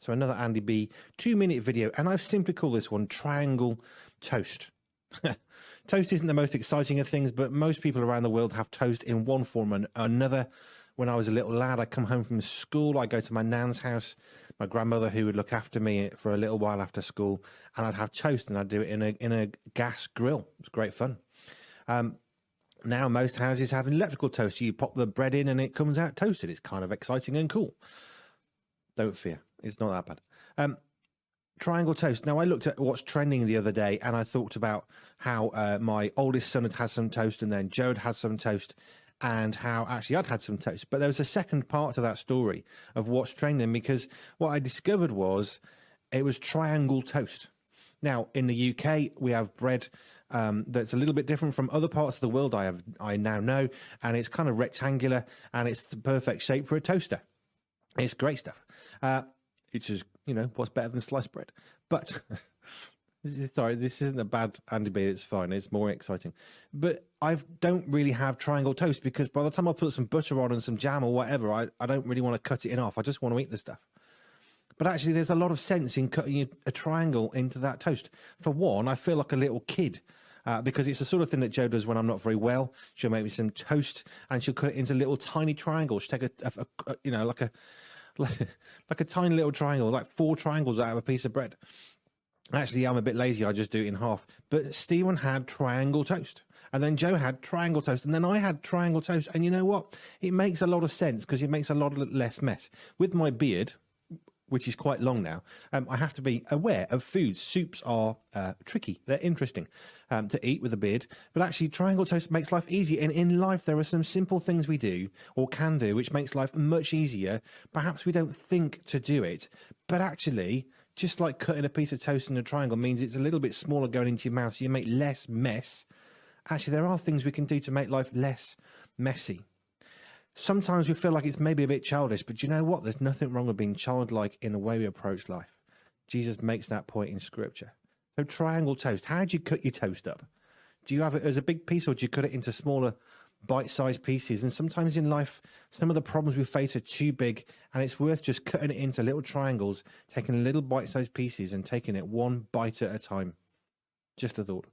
So another Andy B 2-minute video, and I've simply called this one Triangle Toast. Toast isn't the most exciting of things, but most people around the world have toast in one form or another. When I was a little lad, I'd come home from school, I'd go to my nan's house, my grandmother who would look after me for a little while after school, and I'd have toast, and I'd do it in a gas grill. It was great fun. Now most houses have an electrical toaster. You pop the bread in and it comes out toasted. It's kind of exciting and cool. Don't fear, it's not that bad. Triangle toast. Now, I looked at what's trending the other day, and I thought about how my oldest son had some toast, and then Joe had some toast, and how actually I'd had some toast. But there was a second part to that story of what's trending, because what I discovered was it was triangle toast. Now, in the UK, we have bread that's a little bit different from other parts of the world I now know, and it's kind of rectangular, and it's the perfect shape for a toaster. It's great stuff. It's just, what's better than sliced bread? But, sorry, this isn't a bad Andy B, it's fine, it's more exciting. But I don't really have triangle toast, because by the time I put some butter on and some jam or whatever, I don't really want to cut it in half. I just want to eat the stuff. But actually, there's a lot of sense in cutting a triangle into that toast. For one, I feel like a little kid, because it's the sort of thing that Jo does when I'm not very well. She'll make me some toast, and she'll cut it into little tiny triangles. She'll take like a tiny little triangle, like 4 triangles out of a piece of bread. Actually, I'm a bit lazy. I just do it in half. But Stephen had triangle toast, and then Joe had triangle toast, and then I had triangle toast. And you know what? It makes a lot of sense, because it makes a lot less mess. With my beard, which is quite long now, I have to be aware of foods. Soups are tricky. They're interesting to eat with a beard. But actually, triangle toast makes life easy. And in life, there are some simple things we do or can do which makes life much easier. Perhaps we don't think to do it. But actually, just like cutting a piece of toast in a triangle means it's a little bit smaller going into your mouth, so you make less mess. Actually, there are things we can do to make life less messy. Sometimes we feel like it's maybe a bit childish, but you know what? There's nothing wrong with being childlike in the way we approach life. Jesus makes that point in Scripture. So triangle toast. How do you cut your toast up? Do you have it as a big piece, or do you cut it into smaller bite-sized pieces? And sometimes in life, some of the problems we face are too big, and it's worth just cutting it into little triangles, taking little bite-sized pieces and taking it one bite at a time. Just a thought.